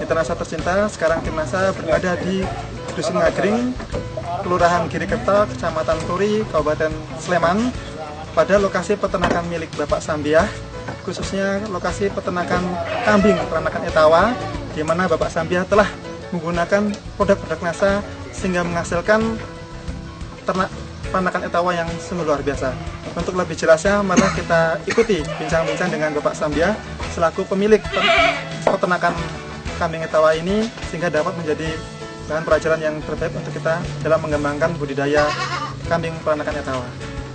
Mitra Nasa tercinta, sekarang tim Nasa berada di Dusun Ngagring, Kelurahan Girikerto, Kecamatan Turi, Kabupaten Sleman, pada lokasi peternakan milik Bapak Sambiah, khususnya lokasi peternakan kambing peranakan Etawa, di mana Bapak Sambiah telah menggunakan produk-produk Nasa sehingga menghasilkan ternak peranakan Etawa yang sungguh luar biasa. Untuk lebih jelasnya, mari kita ikuti bincang-bincang dengan Bapak Sambiah selaku pemilik peternakan kambing Etawa ini, sehingga dapat menjadi bahan pelajaran yang terbaik untuk kita dalam mengembangkan budidaya kambing peranakan Etawa.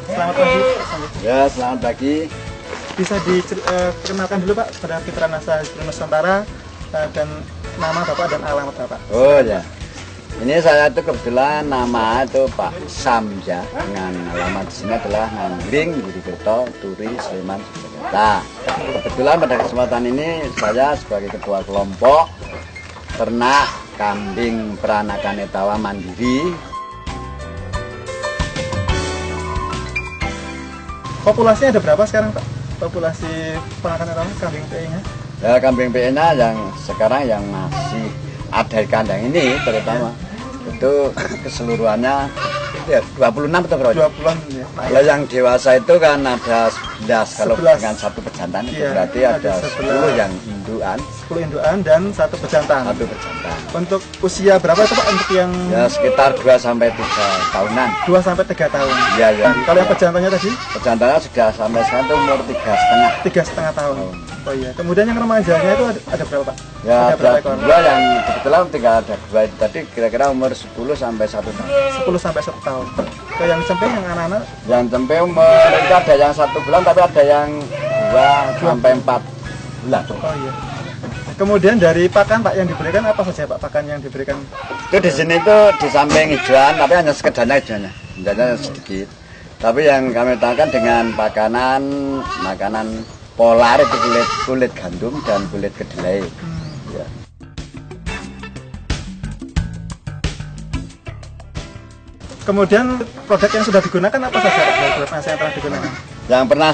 Selamat pagi, Pak Sambiah. Ya, selamat pagi. Bisa dikenalkan dulu, Pak, kepada Mitra Nasa Nusantara dan nama Bapak dan alamat Bapak. Oh ya, ini saya itu kebetulan nama itu Pak Sambiah, dengan alamat di sini adalah Ngagring, Girikerto, Turi, Sleman, Jakarta. Kebetulan pada kesempatan ini saya sebagai ketua kelompok ternak kambing peranakan Etawa mandiri. Populasinya ada berapa sekarang, Pak? Populasi peranakan Etawa kambing PE-nya? Ya, kambing PE-nya yang sekarang yang masih ada di kandang ini terutama itu keseluruhannya ya 26 atau berapa? 20-an ya. Kalau yang dewasa itu kan ada 11, kalau 11. dengan satu pejantan itu Iya, berarti ada 10 yang indukan, 10 indukan dan 1 pejantan. satu pejantan. Untuk usia berapa itu, Pak, untuk yang Ya sekitar 2 sampai 3 tahunan. 2 sampai 3 tahun? Iya, iya. Kalau yang pejantannya tadi? Pejantannya sudah sampai sekarang itu umur 3,5. 3,5 tahun. Oh iya. Kemudian yang remajanya itu ada berapa, Pak? Ya ada berapa ada ekor? dua yang kebetulan tinggal ada 2 itu tadi kira-kira umur 10 sampai 1 tahun. 10 sampai 1 tahun. Kalau yang cempe, yang anak-anak Yang tempe umur itu ada yang 1 bulan tapi ada yang 2 sampai 4 bulan. oh iya. Kemudian dari pakan, Pak, yang diberikan apa saja, Pak, pakan yang diberikan? Itu di sini tuh di samping hijauan tapi hanya sekedarnya hijauannya sedikit. Tapi yang kami utamakan dengan makanan polar itu kulit gandum dan kulit kedelai. Ya. Kemudian produk yang sudah digunakan apa saja, Pak, dari produk Nasa yang telah digunakan? Yang pernah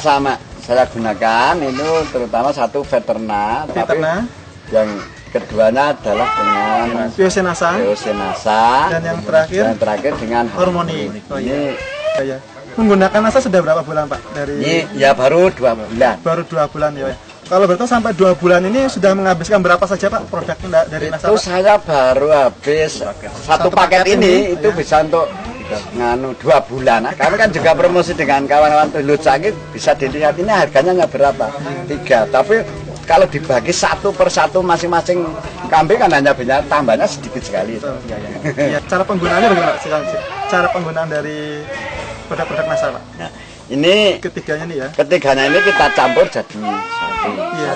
saya gunakan itu terutama satu Veterna, tapi Veterna, yang keduanya adalah dengan Biosenasa, Biosenasa, dan yang terakhir dengan Harmoni. Oh Ini, iya. Menggunakan Nasa sudah berapa bulan, Pak? ini ya baru 2 bulan. Baru 2 bulan ya. Kalau berarti sampai 2 bulan ini sudah menghabiskan berapa saja, Pak, produk dari Nasa? Itu saya baru habis satu paket ini itu ya. bisa untuk 2 bulan. Nah, kami kan juga promosi dengan kawan-kawan Tulut Sakit, bisa dilihat ini harganya nggak berapa, 3. Tapi kalau dibagi satu per satu masing-masing kambing kan hanya punya tambahnya sedikit sekali. Ya, cara penggunaannya bagaimana, Pak? Cara penggunaan dari produk-produk Nasa, Pak? Nah, ini Ketiganya nih ya. ketiganya ini kita campur jadi satu. Iya.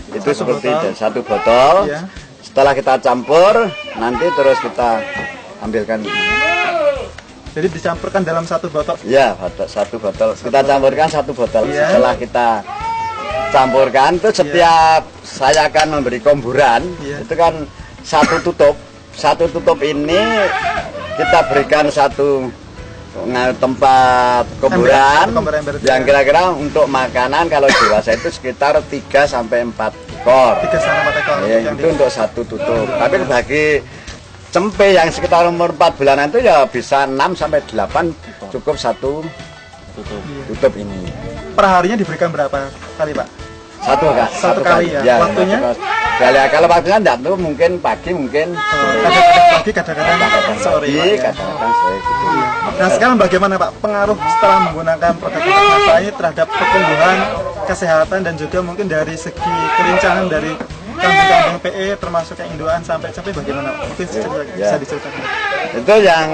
Itu Satu seperti botol. satu botol. Iya. Setelah kita campur, nanti terus kita ambilkan. Jadi dicampurkan dalam satu botol. Ya, satu botol. Kita campurkan satu botol. Iya. Setelah kita campurkan, itu setiap saya akan memberi komburan, Iya. itu kan satu tutup. Satu tutup ini kita berikan satu tempat komburan Ember yang kira-kira untuk makanan kalau dewasa itu sekitar 3 sampai 4 ekor. 3 sampai 4 ekor. Ya, itu untuk satu tutup. Tapi bagi cempe yang sekitar umur 4 bulanan itu ya bisa 6 sampai 8 cukup satu tutup ini. Per harinya diberikan berapa kali, Pak? Satu kali ya. Waktunya? Kalau waktunya enggak tuh mungkin pagi, mungkin Kadang-kadang pagi, kadang-kadang sore. Pak, ya. kadang-kadang sore gitu. Nah, sekarang bagaimana, Pak, pengaruh setelah menggunakan produk-produk Nasa ini terhadap pertumbuhan, kesehatan, dan juga mungkin dari segi kelincahan dari kambing-kambing PE termasuk yang induan sampai cempe bagaimana, Pak? Mungkin bisa diceritakan. Itu yang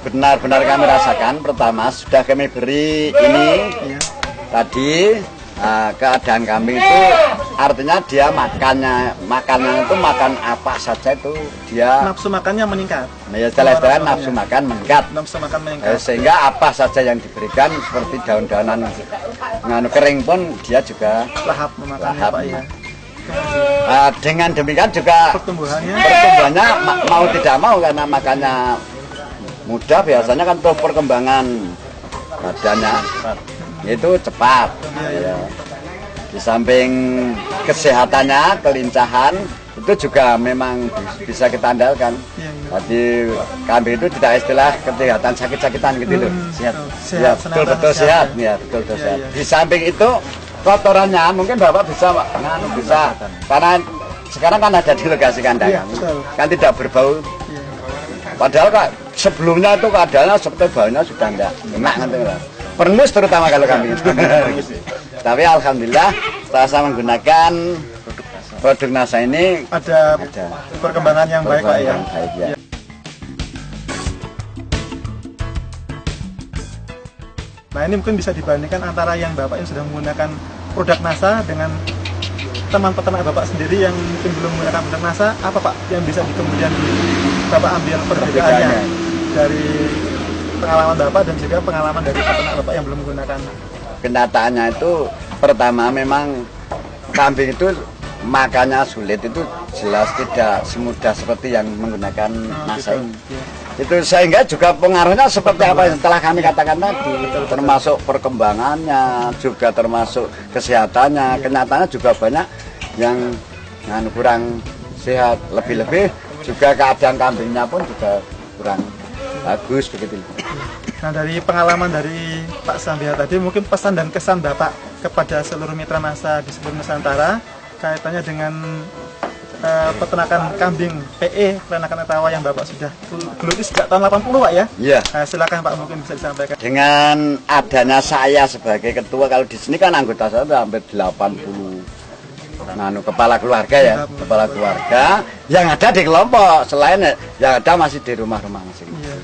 benar-benar kami rasakan. Pertama sudah kami beri ini Iya. tadi keadaan kambing itu artinya dia makannya itu makan apa saja itu dia Nafsu makannya meningkat. ya istilah nafsu makan meningkat. Nafsu makan meningkat. Sehingga apa saja yang diberikan seperti daun-daunan kering pun dia juga Lahap memakannya, lahap. Pak, ya. Dengan demikian juga Pertumbuhannya mau tidak mau karena makannya mudah, biasanya kan untuk perkembangan badannya itu cepat. Ya. Di samping kesehatannya, kelincahan, itu juga memang bisa kita andalkan. Iya, iya. Jadi kambing itu tidak istilah kelihatan sakit-sakitan gitu loh. Sehat. sehat, Ya, senang betul-betul dan sehat. sehat, Ya, betul-betul Iya, sehat. iya. Di samping itu kotorannya mungkin Bapak bisa bisa karena sekarang kan ada di lokasi kandang. Iya, betul. Kan tidak berbau. Iya. Padahal Kak, sebelumnya itu keadaannya seperti baunya sudah enggak enak nanti lah. Perengus terutama kalau kambing. Tapi alhamdulillah setelah saya menggunakan produk NASA ini Ada perkembangan yang baik Pak ya. yang baik, ya. Nah ini mungkin bisa dibandingkan antara yang Bapak yang sudah menggunakan produk NASA dengan teman peternak Bapak sendiri yang mungkin belum menggunakan produk NASA. Apa Pak yang bisa kemudian Bapak ambil perbedaannya dari pengalaman Bapak dan juga pengalaman dari peternak Bapak yang belum menggunakan? Kenyataannya itu pertama memang kambing itu makannya sulit, itu jelas tidak semudah seperti yang menggunakan NASA ini. Itu sehingga juga pengaruhnya seperti apa yang telah kami katakan tadi, termasuk perkembangannya, juga termasuk kesehatannya. Kenyataannya juga banyak yang kurang sehat, lebih-lebih juga keadaan kambingnya pun juga kurang bagus begitu. Nah dari pengalaman dari Pak Sambiah tadi, mungkin pesan dan kesan Bapak kepada seluruh mitra NASA di seluruh Nusantara kaitannya dengan peternakan kambing PE, peternakan Etawa yang Bapak sudah geluti sejak tahun 80 Pak ya? Iya. Silakan Pak, mungkin bisa disampaikan. Dengan adanya saya sebagai ketua, kalau di sini kan anggota saya sudah hampir 80 kepala keluarga ya, kepala keluarga yang ada di kelompok, selain yang ada masih di rumah-rumah masing. Iya.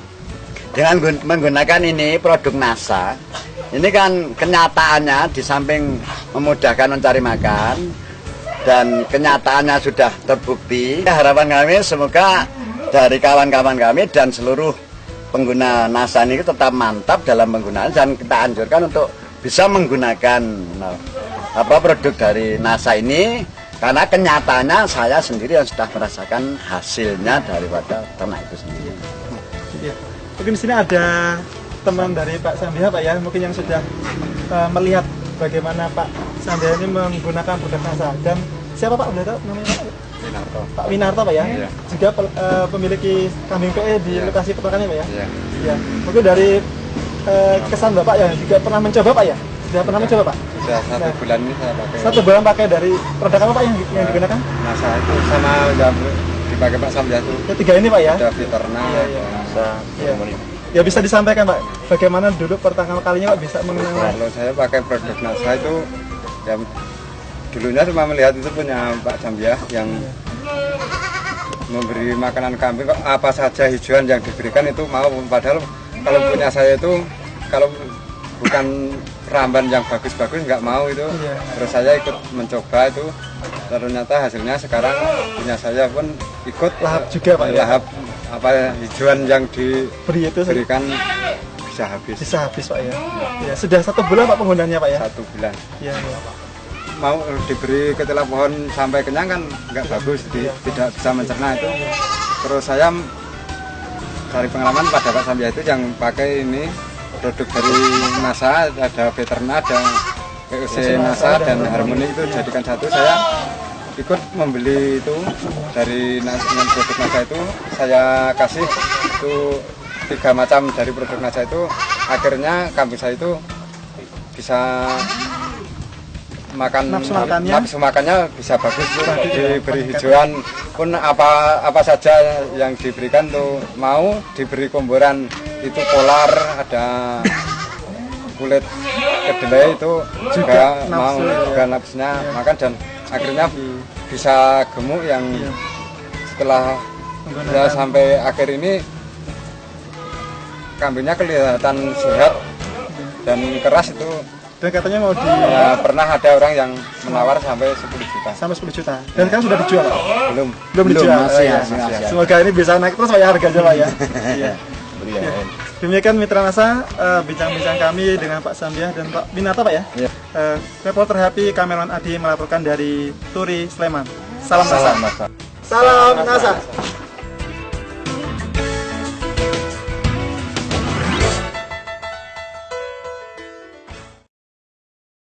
Dengan menggunakan ini produk NASA, ini kan kenyataannya di samping memudahkan mencari makan dan kenyataannya sudah terbukti. Harapan kami semoga dari kawan-kawan kami dan seluruh pengguna NASA ini tetap mantap dalam penggunaan, dan kita anjurkan untuk bisa menggunakan produk dari NASA ini, karena kenyataannya saya sendiri yang sudah merasakan hasilnya daripada ternak itu sendiri. Iya. Mungkin di sini ada teman dari Pak Sambiah Pak ya, mungkin yang sudah melihat bagaimana Pak Sambiah ini menggunakan produk NASA. Dan siapa Pak? Udah tahu namanya Pak? Winarto. Pak Winarto Pak ya? Iya. Juga memiliki kambing PE di Iya. lokasi peternakannya Pak ya? Iya. Iya. Mungkin dari kesan Bapak ya juga pernah mencoba Pak ya? Sudah pernah mencoba Pak? Sudah 1 bulan ini saya pakai. 1 bulan pakai dari produk apa Pak yang digunakan? NASA itu sama udah dipakai Pak Sambiah itu. Ketiga ini Pak ya? Ada Fiterna, Iya, iya. ada NASA, Iya. Harmony. Ya bisa disampaikan Pak, bagaimana dulu pertama kalinya Pak bisa mengenal Kalau saya pakai produk NASA itu, ya dulunya cuma melihat itu punya Pak Sambiah yang memberi makanan kambing, kok apa saja hijauan yang diberikan itu mau. Padahal kalau punya saya itu, kalau bukan ramban yang bagus-bagus nggak mau itu. Iya. Terus saya ikut mencoba itu, ternyata hasilnya sekarang punya saya pun ikut Lahap juga, Pak, ya? lahap apa hijauan yang beri itu diberikan bisa habis. bisa habis Pak ya? Ya sudah 1 bulan Pak penggunaannya Pak ya? 1 bulan. Iya. Ya. Mau diberi ketela pohon sampai kenyang kan nggak bagus, tidak bisa mencerna itu. Terus saya dari pengalaman pada Pak Sambiah itu yang pakai ini produk dari NASA, ada Veterna, ada POC NASA dan Harmony, itu jadikan satu. Saya ikut membeli itu dari produk NASA itu, saya kasih itu 3 macam dari produk NASA itu. Akhirnya kambing saya itu bisa makan, nafsu makannya bisa bagus, diberi hijauan pun apa saja yang diberikan tuh mau, diberi komboran itu polar, ada kulit kedelai itu juga mau, juga nafsunya makan, dan akhirnya bisa gemuk yang setelah ya sampai akhir ini kambingnya kelihatan sehat dan keras itu. Dan katanya mau Ya, pernah ada orang yang menawar sampai 10 juta. sampai 10 juta. Dan kan sudah dijual Pak? Belum dijual. masih, Ya. masih. Semoga ini bisa naik terus Pak ya harganya Pak ya. Iya. Iya. Demikian Mitra NASA, bincang-bincang kami dengan Pak Sambiah dan Pak Winarto Pak ya. Iya. Reporter Happy Kamerawan Adi melaporkan dari Turi, Sleman. Salam NASA. Salam NASA. Salam NASA.